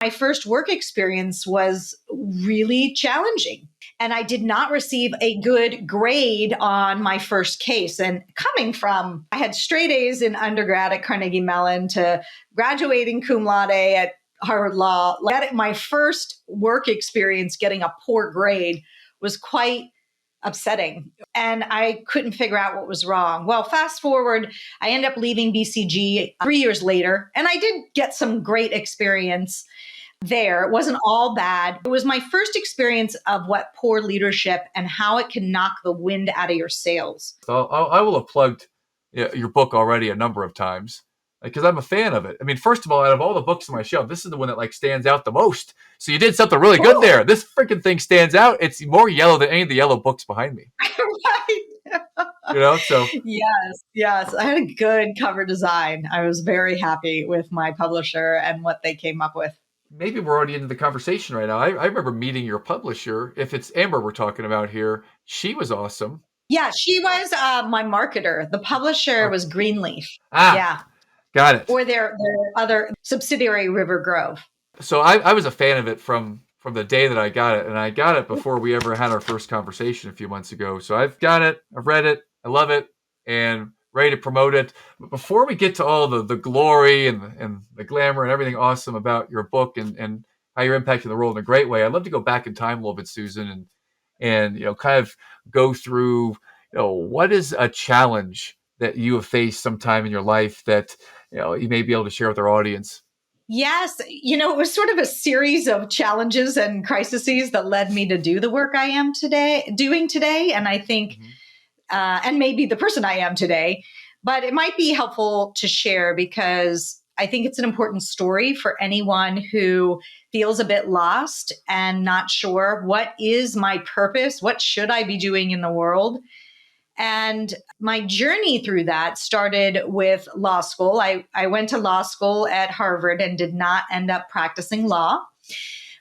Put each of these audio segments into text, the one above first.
My first work experience was really challenging. And I did not receive a good grade on my first case. And coming from, I had straight A's in undergrad at Carnegie Mellon to graduating cum laude at Harvard Law. My first work experience getting a poor grade was quite upsetting. And I couldn't figure out what was wrong. Well, fast forward, I ended up leaving BCG 3 years later, and I did get some great experience there. It wasn't all bad. It was my first experience of what poor leadership and how it can knock the wind out of your sails. So I will have plugged your book already a number of times because I'm a fan of it. I mean, first of all, out of all the books on my shelf, this is the one that like stands out the most. So you did something really good there. This freaking thing stands out. It's more yellow than any of the yellow books behind me. Right. So yes. I had a good cover design. I was very happy with my publisher and what they came up with. Maybe we're already into the conversation right now. I remember meeting your publisher. If it's Amber we're talking about here, she was awesome. Yeah, she was my marketer. The publisher was Greenleaf. Yeah. Got it. Or their other subsidiary, River Grove. So I was a fan of it from the day that I got it. And I got it before we ever had our first conversation a few months ago. So I've got it. I've read it. I love it. And ready to promote it. But before we get to all the glory and the glamour and everything awesome about your book and how you're impacting the world in a great way, I'd love to go back in time a little bit, Susan, and kind of go through, what is a challenge that you have faced sometime in your life that, you may be able to share with our audience? Yes. It was sort of a series of challenges and crises that led me to do the work I am doing today. And I think, and maybe the person I am today, but it might be helpful to share because I think it's an important story for anyone who feels a bit lost and not sure what is my purpose? What should I be doing in the world? And my journey through that started with law school. I went to law school at Harvard and did not end up practicing law.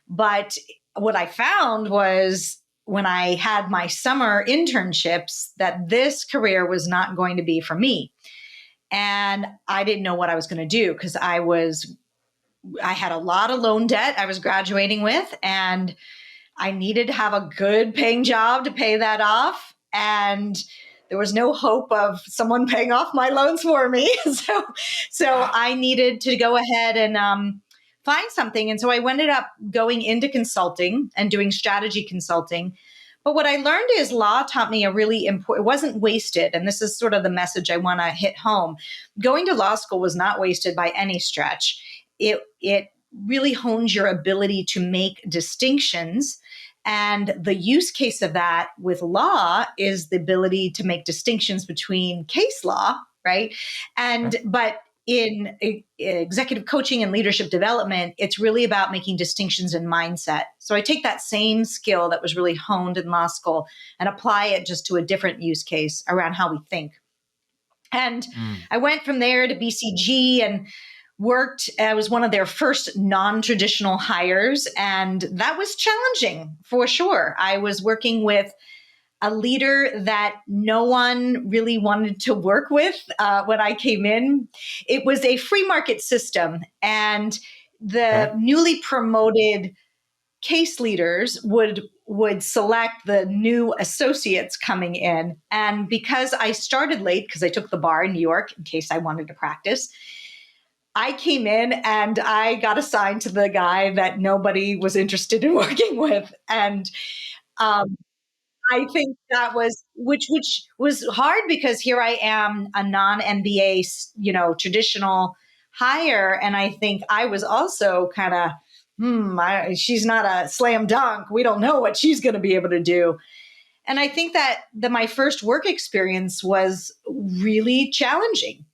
But what I found was when I had my summer internships that this career was not going to be for me. And I didn't know what I was going to do because I had a lot of loan debt I was graduating with, and I needed to have a good paying job to pay that off. And there was no hope of someone paying off my loans for me. So I needed to go ahead and find something. And so I ended up going into consulting and doing strategy consulting. But what I learned is law taught me a really important, it wasn't wasted. And this is sort of the message I want to hit home. Going to law school was not wasted by any stretch. It really hones your ability to make distinctions. And the use case of that with law is the ability to make distinctions between case law, right? But in executive coaching and leadership development, it's really about making distinctions in mindset. So I take that same skill that was really honed in law school and apply it just to a different use case around how we think. And I went from there to BCG and worked. I was one of their first non-traditional hires, and that was challenging for sure. I was working with a leader that no one really wanted to work with when I came in. It was a free market system, and the newly promoted case leaders would select the new associates coming in. And because I started late, because I took the bar in New York in case I wanted to practice, I came in and I got assigned to the guy that nobody was interested in working with. And I think that was, which was hard because here I am, a non-MBA, traditional hire. And I think I was also kind of, she's not a slam dunk. We don't know what she's going to be able to do. And I think that my first work experience was really challenging.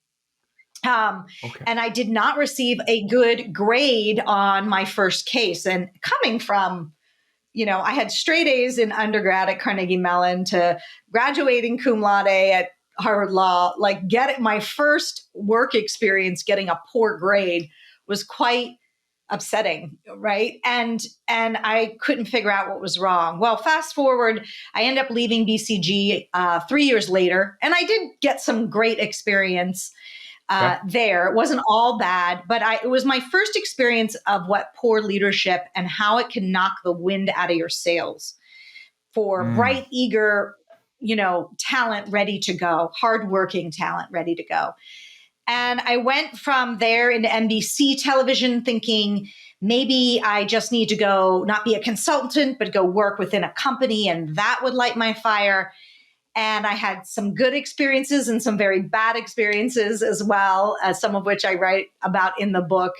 And I did not receive a good grade on my first case. And coming from, I had straight A's in undergrad at Carnegie Mellon to graduating cum laude at Harvard Law, my first work experience getting a poor grade was quite upsetting, right? And I couldn't figure out what was wrong. Well, fast forward, I ended up leaving BCG 3 years later, and I did get some great experience Okay. there. It wasn't all bad, but it was my first experience of what poor leadership and how it can knock the wind out of your sails for Mm. bright, eager, talent ready to go, hardworking talent ready to go. And I went from there into NBC television thinking maybe I just need to go not be a consultant, but go work within a company, and that would light my fire. And I had some good experiences and some very bad experiences as well, some of which I write about in the book.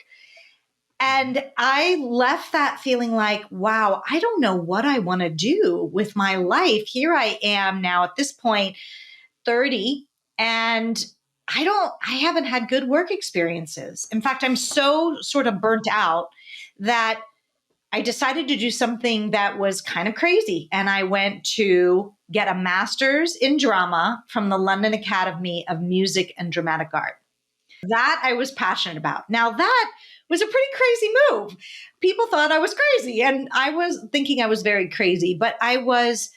And I left that feeling like, wow, I don't know what I want to do with my life. Here I am now at this point, 30, and I haven't had good work experiences. In fact, I'm so sort of burnt out that I decided to do something that was kind of crazy. And I went to get a master's in drama from the London Academy of Music and Dramatic Art. That I was passionate about. Now, that was a pretty crazy move. People thought I was crazy, and I was thinking I was very crazy, but I was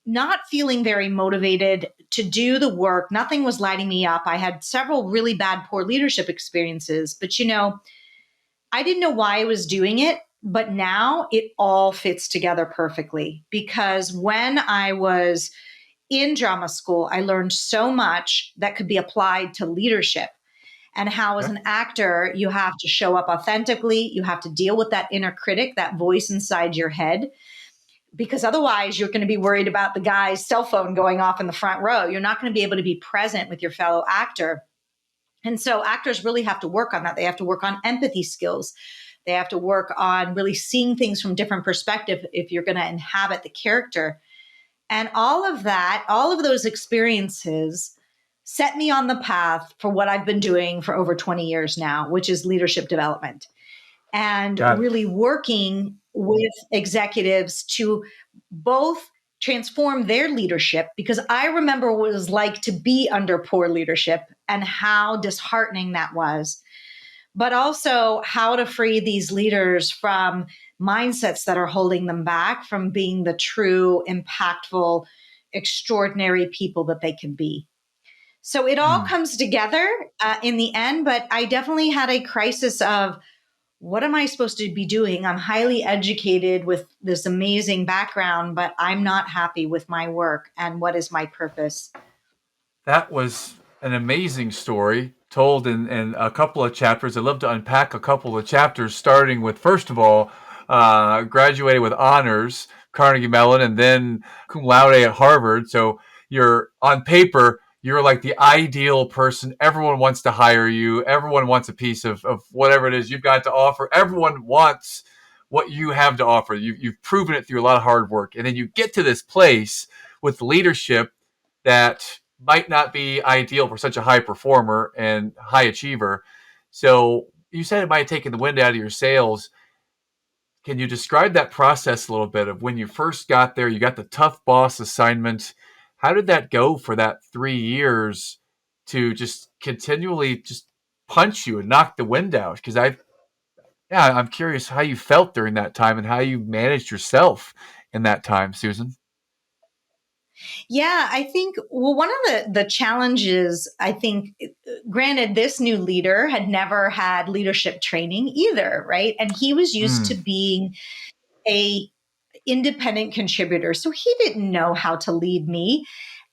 not feeling very motivated to do the work. Nothing was lighting me up. I had several really bad, poor leadership experiences, but I didn't know why I was doing it, but now it all fits together perfectly because when I was in drama school, I learned so much that could be applied to leadership and how, as Okay. an actor, you have to show up authentically. You have to deal with that inner critic, that voice inside your head, because otherwise you're going to be worried about the guy's cell phone going off in the front row. You're not going to be able to be present with your fellow actor. And so actors really have to work on that. They have to work on empathy skills. They have to work on really seeing things from different perspective if you're going to inhabit the character. And all of that, all of those experiences set me on the path for what I've been doing for over 20 years now, which is leadership development and Got it. really working with executives to both transform their leadership, because I remember what it was like to be under poor leadership and how disheartening that was, but also how to free these leaders from mindsets that are holding them back from being the true, impactful, extraordinary people that they can be. So it all Mm. comes together in the end, but I definitely had a crisis of, what am I supposed to be doing? I'm highly educated with this amazing background, but I'm not happy with my work. And what is my purpose? That was an amazing story told in a couple of chapters. I'd love to unpack a couple of chapters, starting with, first of all, graduated with honors, Carnegie Mellon, and then cum laude at Harvard. So you're, on paper, you're like the ideal person. Everyone wants to hire you. Everyone wants a piece of whatever it is you've got to offer. Everyone wants what you have to offer. You've proven it through a lot of hard work. And then you get to this place with leadership that might not be ideal for such a high performer and high achiever. So you said it might have taken the wind out of your sails. Can you describe that process a little bit of when you first got there? You got the tough boss assignment. How did that go for that 3 years to just continually just punch you and knock the wind out? Because I'm curious how you felt during that time and how you managed yourself in that time, Susan. Yeah, I think, well, one of the challenges, I think, granted, this new leader had never had leadership training either, right? And he was used to Mm. being a independent contributor. So he didn't know how to lead me.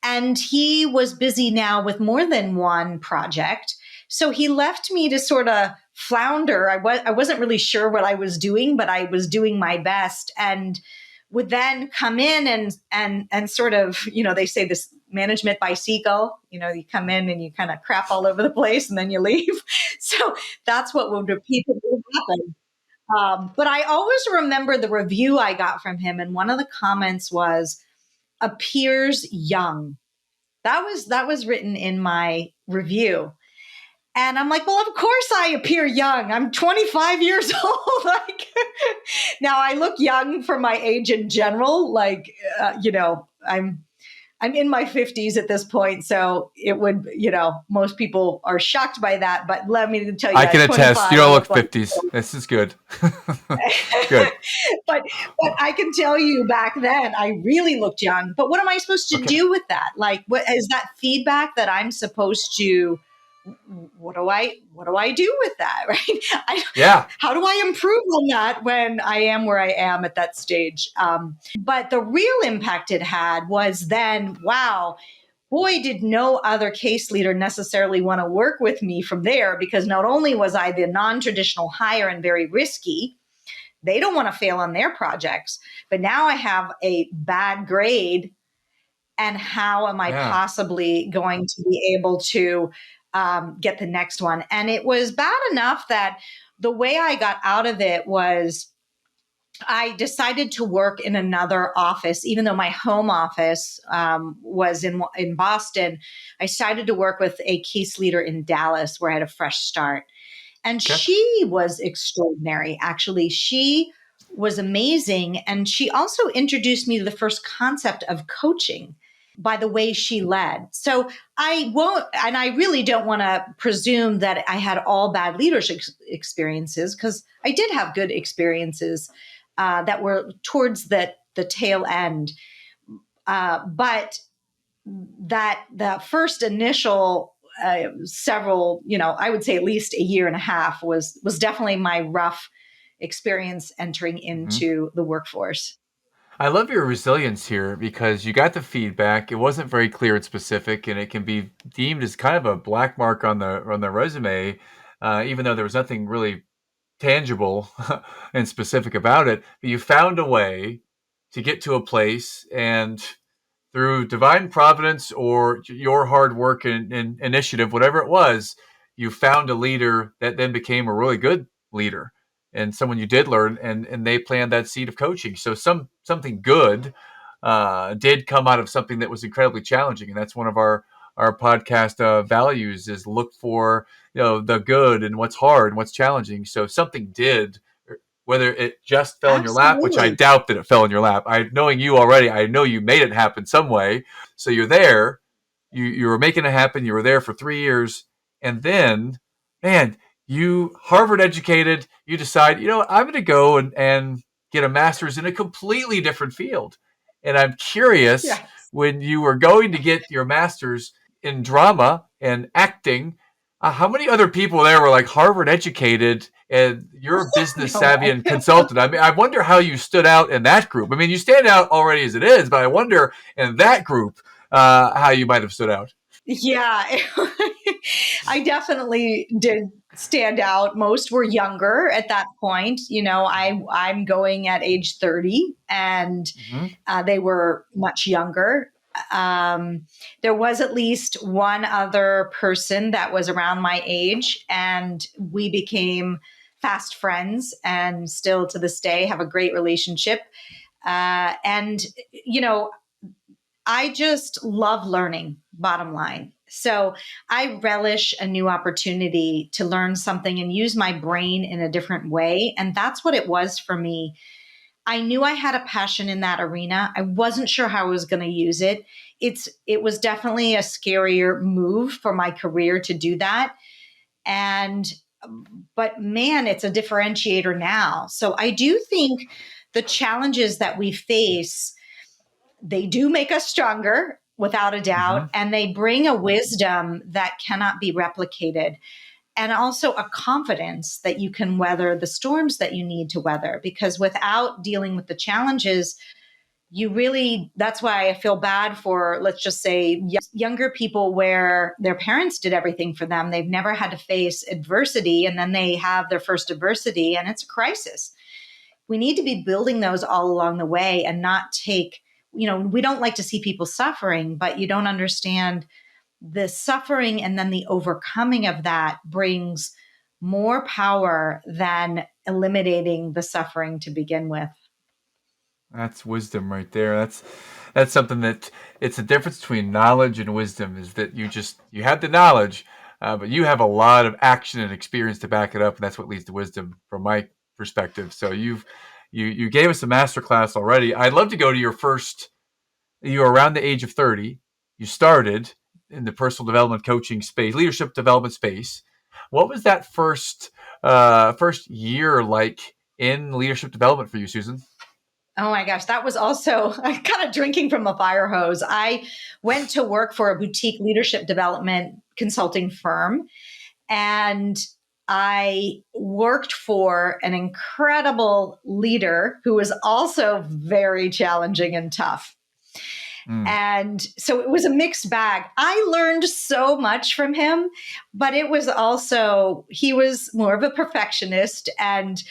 And he was busy now with more than one project. So he left me to sort of flounder. I wasn't really sure what I was doing, but I was doing my best. And would then come in and sort of, they say this management by seagull, you come in and you kind of crap all over the place and then you leave. So that's what would repeatedly happen. But I always remember the review I got from him, and one of the comments was, "Appears young." That was written in my review, and I'm like, well, of course I appear young. I'm 25 years old. Like, now I look young for my age in general. Like, I'm in my 50s at this point, so it would, most people are shocked by that. But let me tell you, I can at attest. You 25, I don't look look like 50s. This is good. Good. but I can tell you back then I really looked young. But what am I supposed to Okay. do with that? Like, what is that feedback that I'm supposed to what do I do with that? Right. Yeah. How do I improve on that when I am where I am at that stage? But the real impact it had was then, wow, boy, did no other case leader necessarily want to work with me from there, because not only was I the non-traditional hire and very risky, they don't want to fail on their projects, but now I have a bad grade. And how am I Yeah. possibly going to be able to get the next one? And it was bad enough that the way I got out of it was I decided to work in another office, even though my home office was in Boston. I decided to work with a case leader in Dallas where I had a fresh start. And Okay. she was extraordinary. Actually, she was amazing. And she also introduced me to the first concept of coaching by the way she led. So I won't, and I really don't want to presume that I had all bad leadership experiences, because I did have good experiences that were towards the tail end. But that the first initial several, I would say at least a year and a half was definitely my rough experience entering Mm-hmm. into the workforce. I love your resilience here because you got the feedback. It wasn't very clear and specific, and it can be deemed as kind of a black mark on the resume, even though there was nothing really tangible and specific about it. But you found a way to get to a place, and through divine providence or your hard work and initiative, whatever it was, you found a leader that then became a really good leader and someone you did learn, and they planted that seed of coaching. So something good did come out of something that was incredibly challenging, and that's one of our podcast values is look for the good and what's hard and what's challenging. So something did, whether it just fell in your lap, which I Absolutely. doubt that it fell in your lap. Knowing you already, I know you made it happen some way. So you're there, you were making it happen. You were there for 3 years, and then, man, you Harvard educated. You decide, I'm going to go and get a master's in a completely different field. And I'm curious, Yes. when you were going to get your master's in drama and acting, how many other people there were like Harvard educated and you're business No, savvy and consultant? I mean, I wonder how you stood out in that group. I mean, you stand out already as it is, but I wonder in that group how you might have stood out. yeah, I definitely did stand out. Most were younger at that point. I'm going at age 30, and Mm-hmm. they were much younger. There was at least one other person that was around my age, and we became fast friends, and still to this day have a great relationship. And I just love learning, bottom line. So I relish a new opportunity to learn something and use my brain in a different way. And that's what it was for me. I knew I had a passion in that arena. I wasn't sure how I was going to use it. It was definitely a scarier move for my career to do that. And but man, it's a differentiator now. So I do think the challenges that we face, they do make us stronger without a doubt, Mm-hmm. and they bring a wisdom that cannot be replicated, and also a confidence that you can weather the storms that you need to weather, because without dealing with the challenges, that's why I feel bad for, let's just say, younger people where their parents did everything for them. They've never had to face adversity, and then they have their first adversity and it's a crisis. We need to be building those all along the way and not take, we don't like to see people suffering, but you don't understand the suffering and then the overcoming of that brings more power than eliminating the suffering to begin with. That's wisdom right there. That's something that it's the difference between knowledge and wisdom is that you have the knowledge, but you have a lot of action and experience to back it up, and that's what leads to wisdom from my perspective. So you gave us a master class already. I'd love to go to your first. You were around the age of 30. You started in the personal development coaching space, leadership development space. What was that first year like in leadership development for you, Susan? Oh my gosh, that was also kind of drinking from a fire hose. I went to work for a boutique leadership development consulting firm. And I worked for an incredible leader who was also very challenging and tough. And so it was a mixed bag. I learned so much from him, but it was also, he was more of a perfectionist. And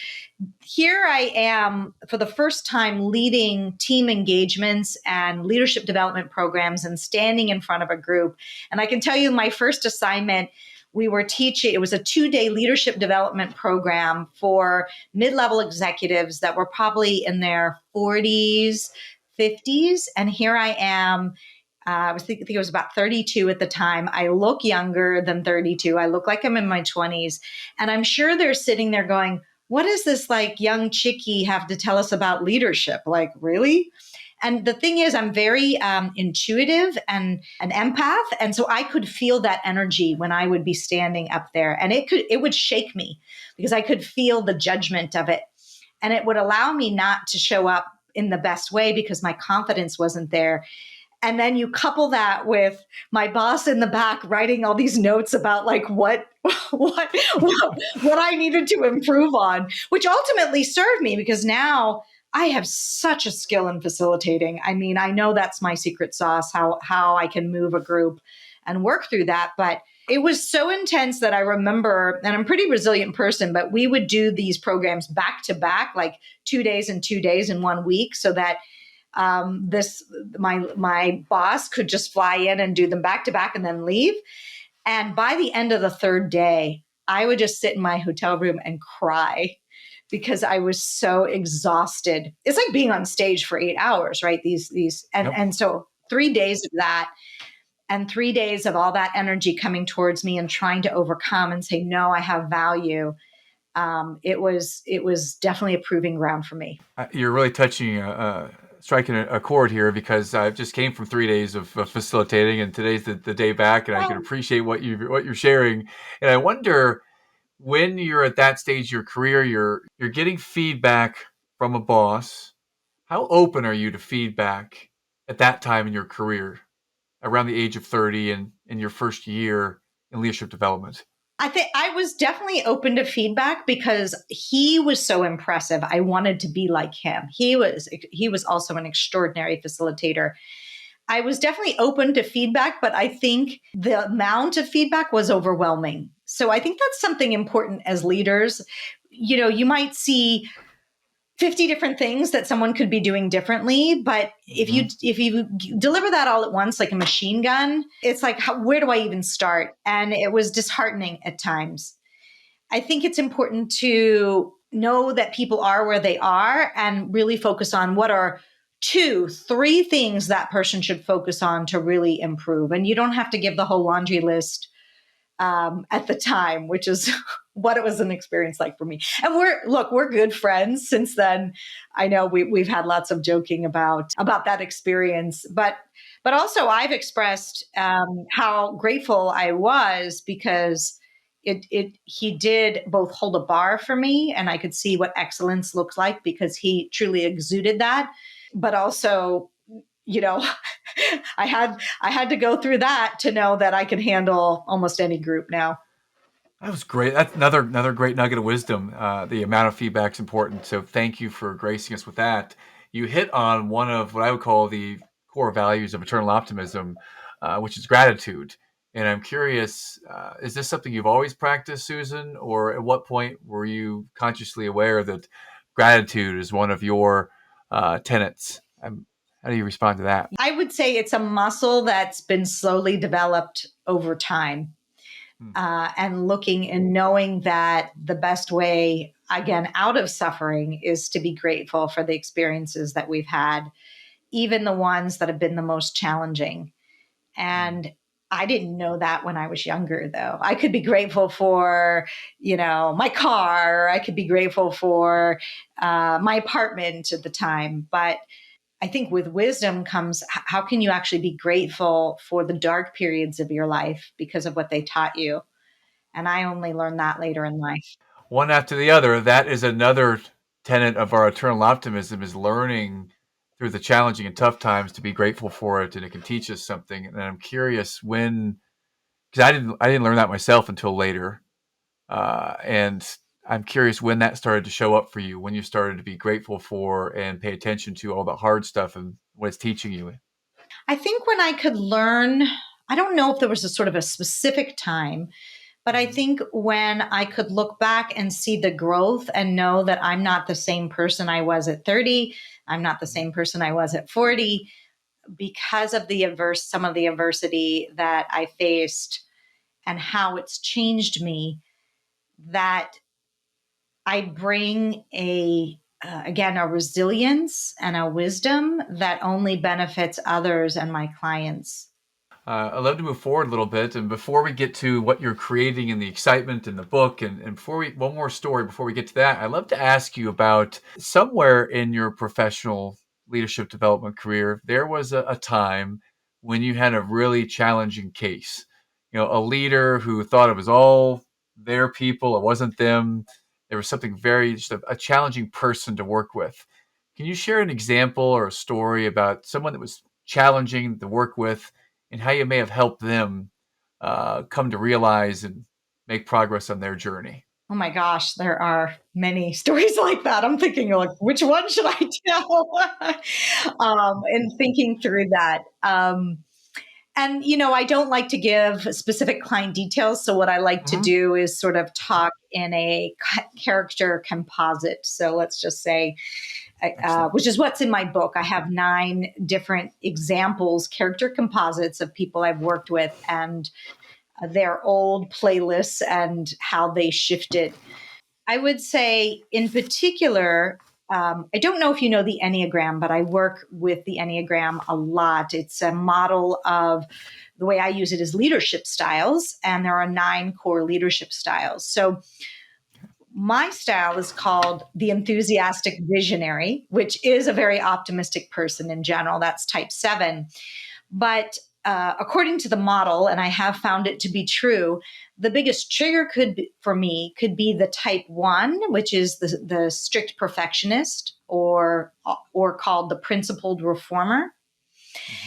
here I am for the first time leading team engagements and leadership development programs and standing in front of a group. And I can tell you my first assignment, we were teaching, it was a 2-day leadership development program for mid-level executives that were probably in their 40s, 50s. And here I am. I think I was about 32 at the time. I look younger than 32. I look like I'm in my 20s. And I'm sure they're sitting there going, what does this like young chickie have to tell us about leadership? Like, really? And the thing is, I'm very intuitive and an empath. And so I could feel that energy when I would be standing up there. And it would shake me because I could feel the judgment of it. And it would allow me not to show up in the best way because my confidence wasn't there. And then you couple that with my boss in the back writing all these notes about like what I needed to improve on, which ultimately served me because now I have such a skill in facilitating. I mean, I know that's my secret sauce, how I can move a group and work through that. But it was so intense that I remember, and I'm a pretty resilient person, but we would do these programs back to back, like 2 days and 2 days in 1 week, so that my boss could just fly in and do them back to back and then leave. And by the end of the third day, I would just sit in my hotel room and cry because I was so exhausted. It's like being on stage for 8 hours, right? And so 3 days of that. And 3 days of all that energy coming towards me and trying to overcome and say, no, I have value. It was definitely a proving ground for me. You're really striking a chord here because I just came from 3 days of facilitating, and today's the day back, and I can appreciate what you're sharing. And I wonder, when you're at that stage of your career, you're getting feedback from a boss. How open are you to feedback at that time in your career, around the age of 30 and in your first year in leadership development? I think I was definitely open to feedback because he was so impressive. I wanted to be like him. He was also an extraordinary facilitator. I was definitely open to feedback, but I think the amount of feedback was overwhelming. So I think that's something important as leaders. You know, you might see 50 different things that someone could be doing differently, but if you deliver that all at once like a machine gun, it's like, where do I even start? And it was disheartening at times. I think it's important to know that people are where they are and really focus on what are 2, 3 things that person should focus on to really improve. And you don't have to give the whole laundry list at the time, which is what it was an experience like for me. And we're good friends since then. I know we've had lots of joking about that experience, but also I've expressed how grateful I was because he did both hold a bar for me, and I could see what excellence looked like because he truly exuded that, but also, you know, I had to go through that to know that I can handle almost any group now. That was great. That's another great nugget of wisdom. The amount of feedback is important. So thank you for gracing us with that. You hit on one of what I would call the core values of eternal optimism, which is gratitude. And I'm curious, is this something you've always practiced, Susan? Or at what point were you consciously aware that gratitude is one of your tenets? How do you respond to that? I would say it's a muscle that's been slowly developed over time. And looking and knowing that the best way, again, out of suffering is to be grateful for the experiences that we've had, even the ones that have been the most challenging. And I didn't know that when I was younger, though. I could be grateful for, my car, or I could be grateful for my apartment at the time. But I think with wisdom comes, how can you actually be grateful for the dark periods of your life because of what they taught you? And I only learned that later in life. One after the other. That is another tenet of our eternal optimism, is learning through the challenging and tough times to be grateful for it, and it can teach us something. And I'm curious, when because I didn't learn that myself until later. And I'm curious when that started to show up for you, when you started to be grateful for and pay attention to all the hard stuff and what it's teaching you. I think when I could learn, I don't know if there was a sort of a specific time, but I Mhm. think when I could look back and see the growth and know that I'm not the same person I was at 30, I'm not the same person I was at 40, because of some of the adversity that I faced and how it's changed me, that I bring again, a resilience and a wisdom that only benefits others and my clients. I'd love to move forward a little bit. And before we get to what you're creating and the excitement in the book, and before one more story before we get to that, I'd love to ask you about somewhere in your professional leadership development career, there was a time when you had a really challenging case. A leader who thought it was all their people, it wasn't them. There was something just a challenging person to work with. Can you share an example or a story about someone that was challenging to work with and how you may have helped them come to realize and make progress on their journey? Oh my gosh, there are many stories like that. I'm thinking, like, which one should I tell? And thinking through that. And, I don't like to give specific client details. So, what I like to Hmm. do is sort of talk in a character composite. So, let's just say, Excellent. which is what's in my book. I have 9 different examples, character composites of people I've worked with and their old playlists and how they shifted. I would say, in particular, I don't know if you know the Enneagram, but I work with the Enneagram a lot. It's a model of the way I use it is leadership styles, and there are 9 core leadership styles. So my style is called the enthusiastic visionary, which is a very optimistic person in general. That's type 7. But according to the model, and I have found it to be true, the biggest trigger for me could be the type 1, which is the strict perfectionist, or called the principled reformer.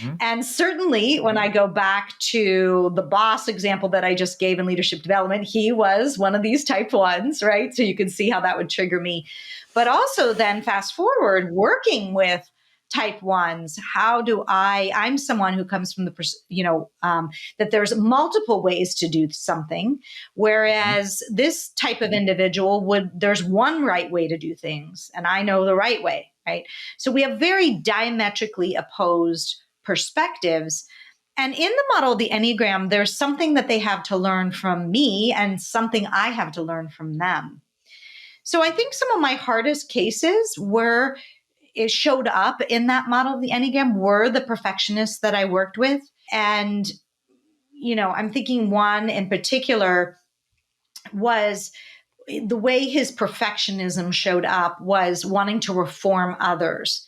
Hmm. And certainly, when I go back to the boss example that I just gave in leadership development, he was one of these type ones, right? So you can see how that would trigger me. But also, then fast forward, working with type ones, I'm someone who comes from that there's multiple ways to do something. Hmm. Whereas this type of individual there's one right way to do things, and I know the right way, right? So we have very diametrically opposed perspectives. And in the model of the Enneagram, there's something that they have to learn from me and something I have to learn from them. So I think some of my hardest cases it showed up in that model of the Enneagram were the perfectionists that I worked with. And, I'm thinking one in particular was the way his perfectionism showed up was wanting to reform others.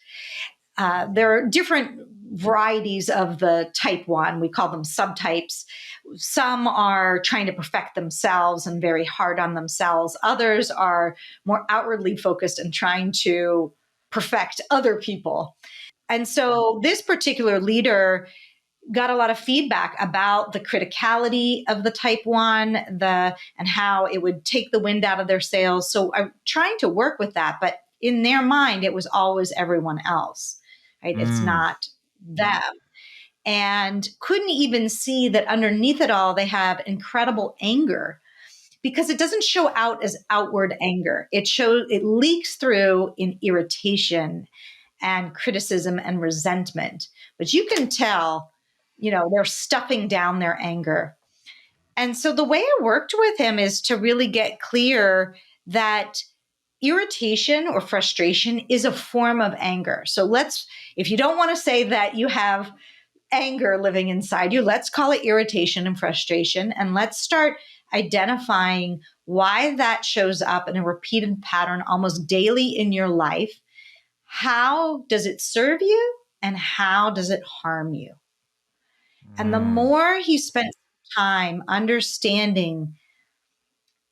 There are different varieties of the type 1. We call them subtypes. Some are trying to perfect themselves and very hard on themselves. Others are more outwardly focused and trying to perfect other people. And so this particular leader got a lot of feedback about the criticality of the type 1, and how it would take the wind out of their sails. So I'm trying to work with that, but in their mind it was always everyone else, right? It's Mm. not them. And couldn't even see that underneath it all they have incredible anger, because it doesn't show out as outward anger. It leaks through in irritation and criticism and resentment. But you can tell, they're stuffing down their anger. And so the way I worked with him is to really get clear that irritation or frustration is a form of anger. So if you don't want to say that you have anger living inside you, let's call it irritation and frustration. And let's start identifying why that shows up in a repeated pattern almost daily in your life. How does it serve you and how does it harm you? And the Mm. more he spent time understanding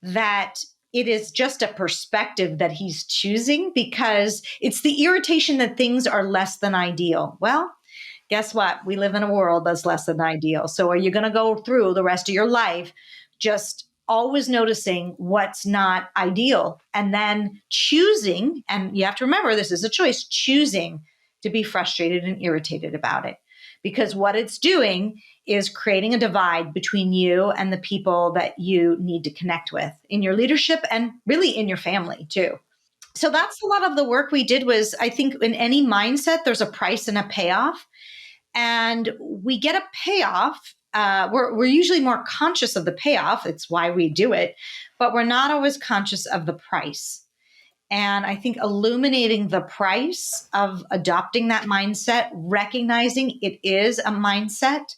that it is just a perspective that he's choosing, because it's the irritation that things are less than ideal. Well, guess what? We live in a world that's less than ideal. So are you going to go through the rest of your life just always noticing what's not ideal and then choosing, and you have to remember this is a choice, choosing to be frustrated and irritated about it? Because what it's doing is creating a divide between you and the people that you need to connect with in your leadership and really in your family too. So that's a lot of the work we did. Was, I think, in any mindset, there's a price and a payoff. And we get a payoff. We're usually more conscious of the payoff. It's why we do it, but we're not always conscious of the price. And I think illuminating the price of adopting that mindset, recognizing it is a mindset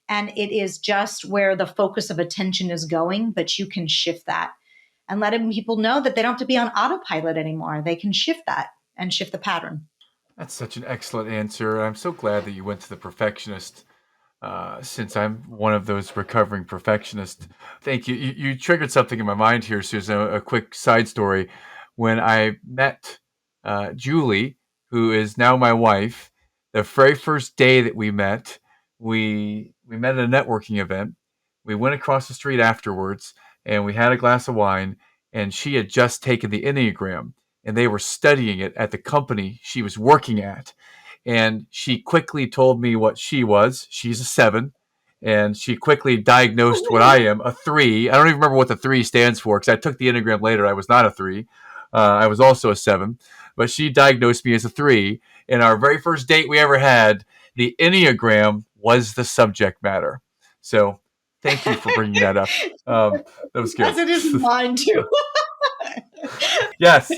and it is just where the focus of attention is going, but you can shift that and letting people know that they don't have to be on autopilot anymore. They can shift that and shift the pattern. That's such an excellent answer. I'm so glad that you went to the perfectionist, since I'm one of those recovering perfectionists. Thank you. You triggered something in my mind here, Susan. A quick side story. When I met Julie, who is now my wife, the very first day that we met at a networking event. We went across the street afterwards, and we had a glass of wine. And she had just taken the Enneagram, and they were studying it at the company she was working at. And she quickly told me what she was. She's a 7. And she quickly diagnosed what I am, a 3. I don't even remember what the 3 stands for because I took the Enneagram later. I was not a 3. I was also a 7. But she diagnosed me as a 3. And our very first date we ever had, the Enneagram was the subject matter. So thank you for bringing that up. That was good. As it is mine too. Yes.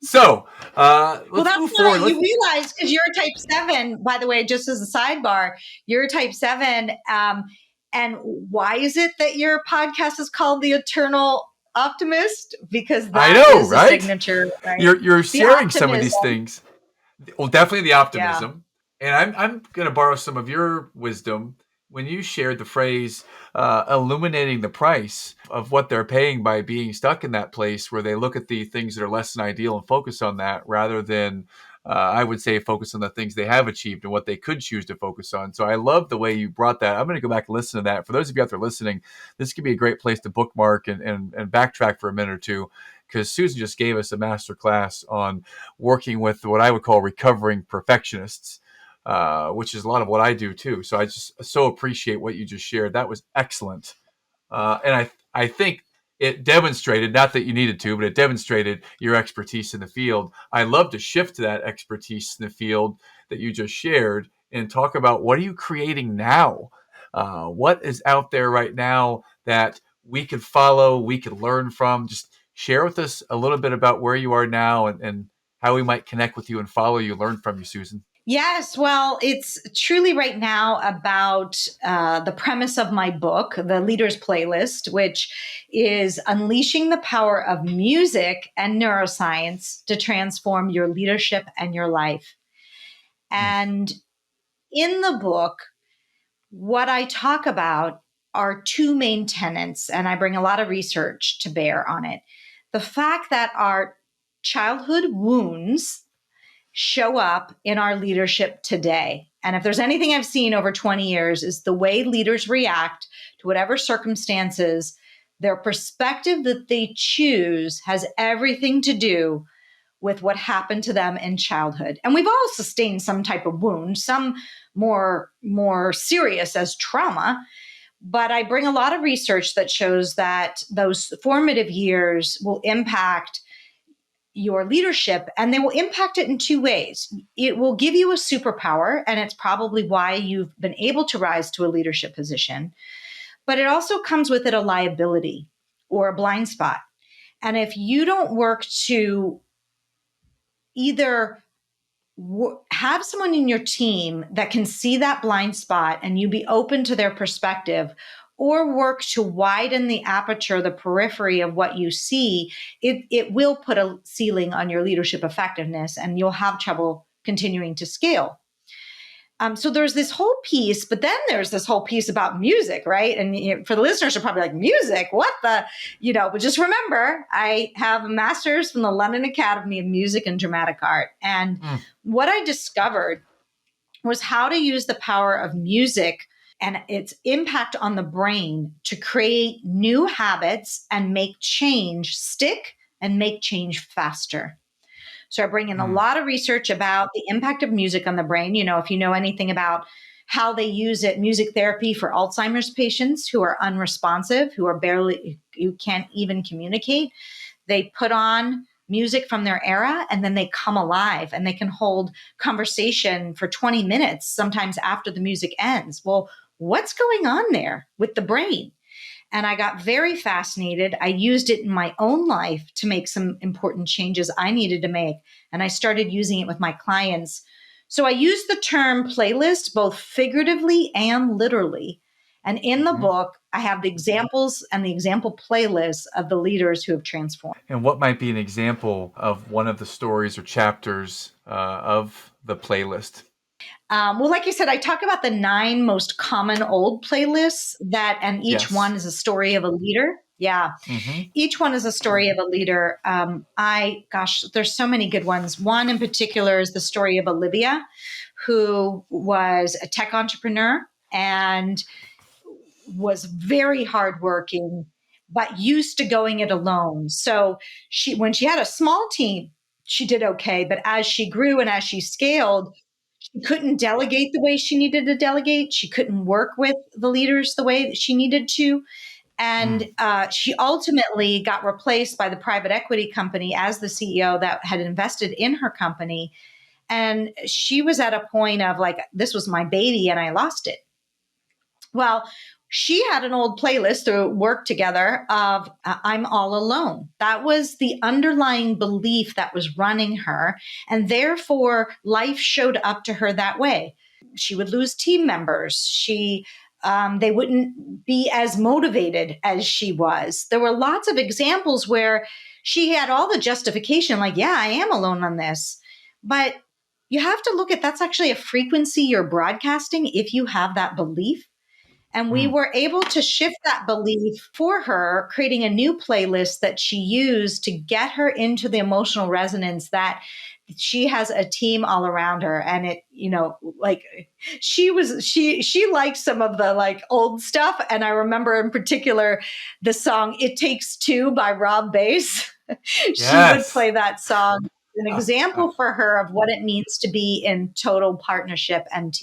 So let's move forward. You realize, because you're a type 7, by the way, just as a sidebar, you're a type 7. And why is it that your podcast is called The Eternal Optimist? Because that is a signature. Right? You're sharing some of these things. Well, definitely the optimism. Yeah. And I'm going to borrow some of your wisdom when you shared the phrase illuminating the price of what they're paying by being stuck in that place where they look at the things that are less than ideal and focus on that rather than, I would say, focus on the things they have achieved and what they could choose to focus on. So I love the way you brought that. I'm going to go back and listen to that. For those of you out there listening, this could be a great place to bookmark and backtrack for a minute or two, because Susan just gave us a master class on working with what I would call recovering perfectionists. Which is a lot of what I do too. So I just so appreciate what you just shared. That was excellent. And I think it demonstrated, not that you needed to, but it demonstrated your expertise in the field. I love to shift to that expertise in the field that you just shared and talk about what are you creating now? What is out there right now that we could follow, we could learn from? Just share with us a little bit about where you are now and how we might connect with you and follow you, learn from you, Susan. Yes, well, it's truly right now about the premise of my book, The Leader's Playlist, which is unleashing the power of music and neuroscience to transform your leadership and your life. And in the book, what I talk about are 2 main tenets, and I bring a lot of research to bear on it. The fact that our childhood wounds show up in our leadership today. And if there's anything I've seen over 20 years is the way leaders react to whatever circumstances, their perspective that they choose has everything to do with what happened to them in childhood. And we've all sustained some type of wound, some more serious as trauma. But I bring a lot of research that shows that those formative years will impact your leadership, and they will impact it in 2 ways. It will give you a superpower, and it's probably why you've been able to rise to a leadership position. But it also comes with it a liability or a blind spot. And if you don't work to either have someone in your team that can see that blind spot and you be open to their perspective, or work to widen the aperture, the periphery of what you see, it will put a ceiling on your leadership effectiveness and you'll have trouble continuing to scale. So there's this whole piece, but then there's this whole piece about music, right? And for the listeners, are probably like, music, what the, but just remember, I have a master's from the London Academy of Music and Dramatic Art. And what I discovered was how to use the power of music and its impact on the brain to create new habits and make change stick and make change faster. So I bring in a lot of research about the impact of music on the brain. You know, if you know anything about how they use it, music therapy for Alzheimer's patients who are unresponsive, who can't even communicate, they put on music from their era and then they come alive and they can hold conversation for 20 minutes, sometimes after the music ends. Well, what's going on there with the brain? And I got very fascinated. I used it in my own life to make some important changes I needed to make. And I started using it with my clients. So I use the term playlist both figuratively and literally. And in the book, I have the examples and the example playlists of the leaders who have transformed. And what might be an example of one of the stories or chapters of the playlist? Well, like you said, I talk about the 9 most common old playlists and each one is a story of a leader. Yeah. Each one is a story of a leader. There's so many good ones. One in particular is the story of Olivia, who was a tech entrepreneur and was very hardworking, but used to going it alone. So when she had a small team, she did okay. But as she grew and as she scaled, she couldn't delegate the way she needed to delegate. She couldn't work with the leaders the way that she needed to. And she ultimately got replaced by the private equity company as the CEO that had invested in her company. And she was at a point of like, this was my baby and I lost it. Well, she had an old playlist to work together of I'm all alone. That was the underlying belief that was running her. And therefore, life showed up to her that way. She would lose team members. They wouldn't be as motivated as she was. There were lots of examples where she had all the justification, like, yeah, I am alone on this. But you have to look at that's actually a frequency you're broadcasting if you have that belief. And we were able to shift that belief for her, creating a new playlist that she used to get her into the emotional resonance that she has a team all around her. And it, like she liked some of the like old stuff. And I remember in particular the song It Takes Two by Rob Bass. She would play that song, an example for her of what it means to be in total partnership and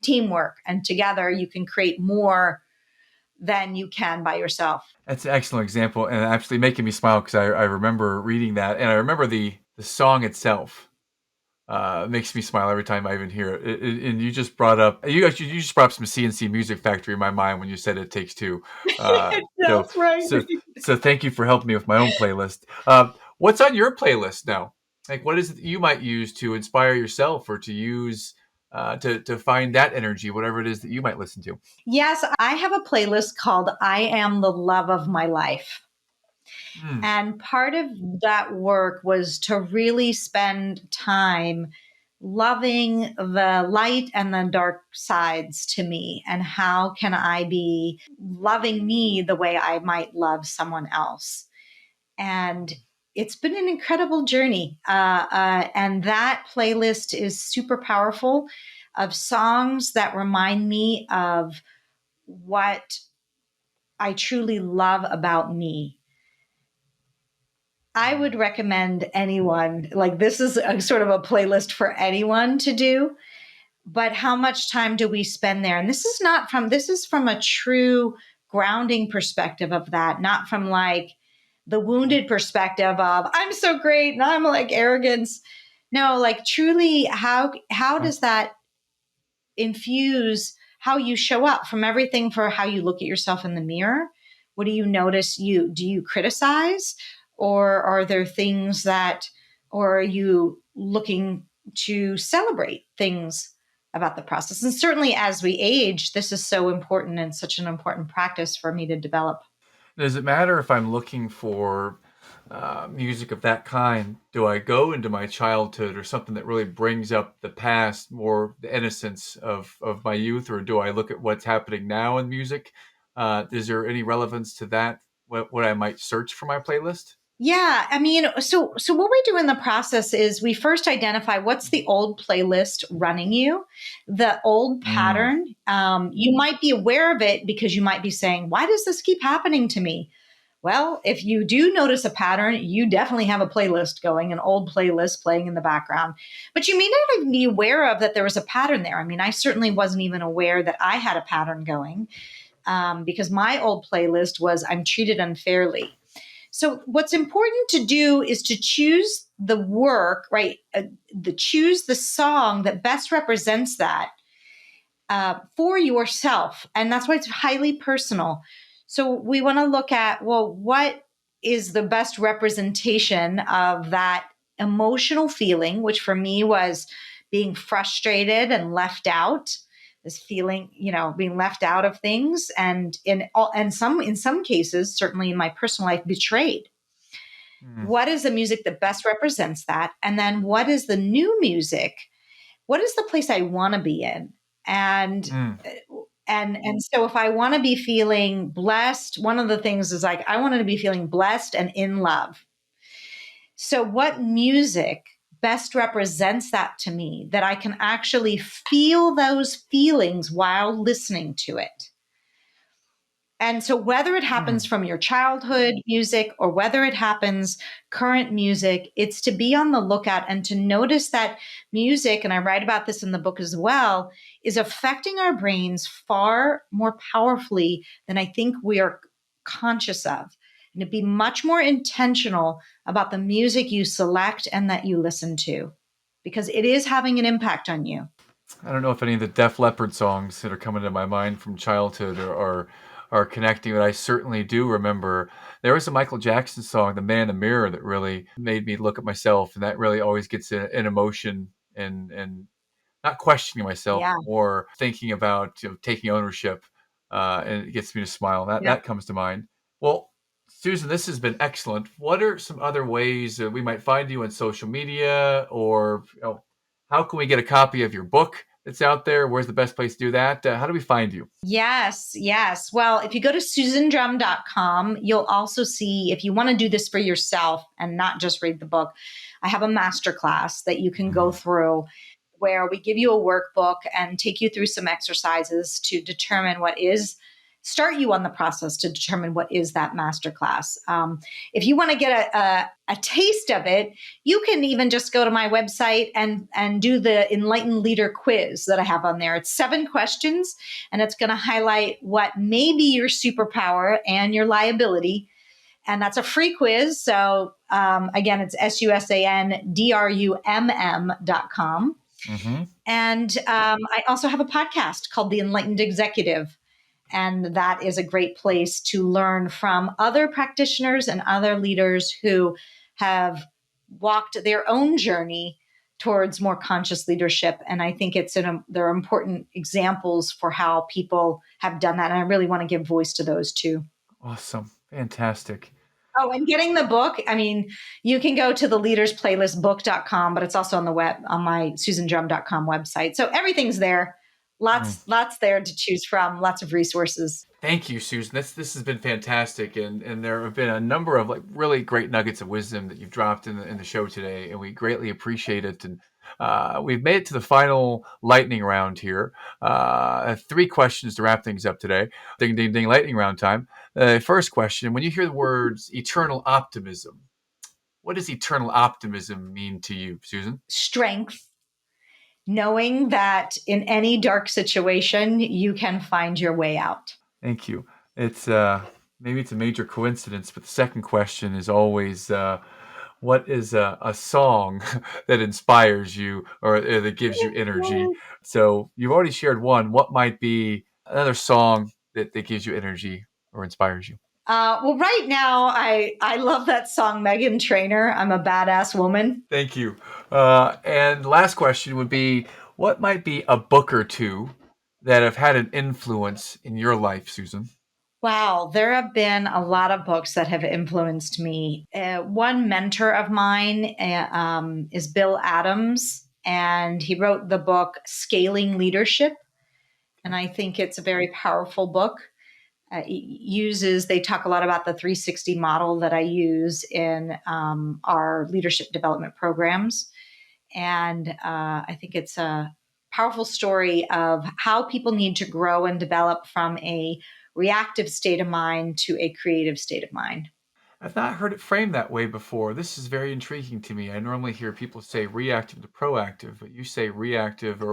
teamwork. And together you can create more than you can by yourself. That's an excellent example and actually making me smile because I remember reading that and I remember the song itself. Makes me smile every time I even hear it. And you just brought up you just brought up some CNC Music Factory in my mind when you said It Takes Two. That's right. So thank you for helping me with my own playlist. What's on your playlist now? Like, what is it that you might use to inspire yourself or to use to find that energy, whatever it is that you might listen to? Yes, I have a playlist called I Am the Love of My Life. And part of that work was to really spend time loving the light and the dark sides to me. And how can I be loving me the way I might love someone else? And it's been an incredible journey. And that playlist is super powerful of songs that remind me of what I truly love about me. I would recommend anyone, like this is a sort of a playlist for anyone to do, but how much time do we spend there? And this is from a true grounding perspective of that, not from like the wounded perspective of I'm so great and I'm like arrogance. No, like truly how does that infuse how you show up from everything for how you look at yourself in the mirror? What do you notice? Do you criticize? Or are there things or are you looking to celebrate things about the process? And certainly as we age, this is so important and such an important practice for me to develop. Does it matter if I'm looking for music of that kind? Do I go into my childhood or something that really brings up the past, more the innocence of my youth, or do I look at what's happening now in music? Is there any relevance to that? What I might search for my playlist? Yeah, I mean, so what we do in the process is we first identify what's the old playlist running you, the old Mm, pattern. You might be aware of it because you might be saying, "Why does this keep happening to me?" Well, if you do notice a pattern, you definitely have a playlist going, an old playlist playing in the background. But you may not even be aware of that there was a pattern there. I mean, I certainly wasn't even aware that I had a pattern going because my old playlist was "I'm treated unfairly." So what's important to do is to choose the work, right? Choose the song that best represents that for yourself, and that's why it's highly personal. So we want to look at, well, what is the best representation of that emotional feeling, which for me was being frustrated and left out. This feeling, being left out of things, and in some cases, certainly in my personal life, betrayed. mm, What is the music that best represents that? And then what is the new music? What is the place I want to be in? And mm, so if I want to be feeling blessed, one of the things is like I wanted to be feeling blessed and in love. So what music best represents that to me, that I can actually feel those feelings while listening to it? And so, whether it happens mm. from your childhood music or whether it happens current music, it's to be on the lookout and to notice that music, and I write about this in the book as well, is affecting our brains far more powerfully than I think we are conscious of. And to be much more intentional about the music you select and that you listen to, because it is having an impact on you. I don't know if any of the Def Leppard songs that are coming to my mind from childhood are connecting, but I certainly do remember there was a Michael Jackson song, "The Man in the Mirror," that really made me look at myself, and that really always gets an emotion and not questioning myself, Yeah. or thinking about taking ownership, and it gets me to smile. Yeah. That comes to mind. Well, Susan, this has been excellent. What are some other ways that we might find you on social media, or how can we get a copy of your book that's out there? Where's the best place to do that? How do we find you? Yes, yes. Well, if you go to susandrum.com, you'll also see, if you want to do this for yourself and not just read the book, I have a masterclass that you can go Mm, through where we give you a workbook and take you through some exercises to determine start you on the process to determine what is that masterclass. If you want to get a taste of it, you can even just go to my website and do the Enlightened Leader quiz that I have on there. It's 7 questions, and it's going to highlight what may be your superpower and your liability. And that's a free quiz. So again, it's SUSANDRUMM.com. mm-hmm. And I also have a podcast called The Enlightened Executive. And that is a great place to learn from other practitioners and other leaders who have walked their own journey towards more conscious leadership. And I think there are important examples for how people have done that. And I really want to give voice to those too. Awesome. Fantastic. Oh, and getting the book, I mean, you can go to the leadersplaylistbook.com, but it's also on the web, on my susandrum.com website. So everything's there. Mm. Lots there to choose from, lots of resources. Thank you, Susan. This has been fantastic, and there have been a number of like really great nuggets of wisdom that you've dropped in the show today, and we greatly appreciate it. And we've made it to the final lightning round here. 3 questions to wrap things up today. Ding, ding, ding! Lightning round time. First question: when you hear the words "eternal optimism," what does eternal optimism mean to you, Susan? Strength, knowing that in any dark situation, you can find your way out. Thank you. It's maybe it's a major coincidence, but the second question is always what is a song that inspires you, or that gives you energy? So you've already shared one. What might be another song that gives you energy or inspires you? Well, right now, I love that song, Megan Trainor. I'm a badass woman. Thank you. And last question would be, what might be a book or two that have had an influence in your life, Susan? Wow, there have been a lot of books that have influenced me. One mentor of mine is Bill Adams, and he wrote the book Scaling Leadership. And I think it's a very powerful book. uses, they talk a lot about the 360 model that I use in our leadership development programs. And I think it's a powerful story of how people need to grow and develop from a reactive state of mind to a creative state of mind. I've not heard it framed that way before. This is very intriguing to me. I normally hear people say reactive to proactive, but you say reactive,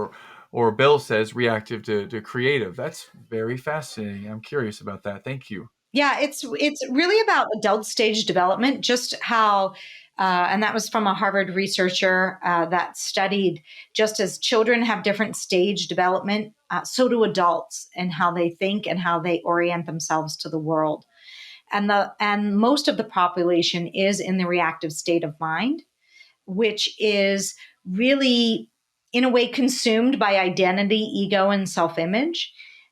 or Bill says reactive to creative. That's very fascinating. I'm curious about that. Thank you. Yeah, it's really about adult stage development, just how, and that was from a Harvard researcher that studied just as children have different stage development, so do adults, and how they think and how they orient themselves to the world. And most of the population is in the reactive state of mind, which is really, in a way, consumed by identity, ego, and self image.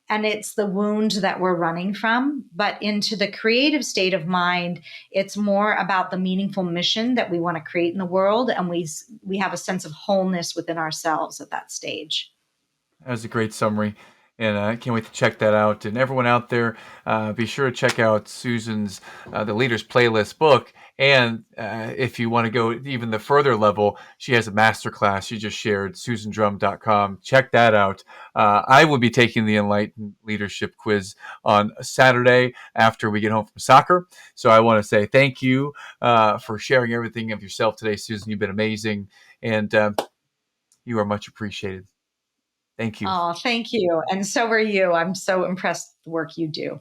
And it's the wound that we're running from. But into the creative state of mind, it's more about the meaningful mission that we want to create in the world. And we have a sense of wholeness within ourselves at that stage. That was a great summary, and I can't wait to check that out. And everyone out there, be sure to check out Susan's The Leaders Playlist book. And if you want to go even the further level, she has a masterclass she just shared, susandrumm.com. Check that out. I will be taking the Enlightened Leadership Quiz on Saturday after we get home from soccer. So I want to say thank you for sharing everything of yourself today, Susan. You've been amazing, and you are much appreciated. Thank you. Oh, thank you. And so are you. I'm so impressed with the work you do.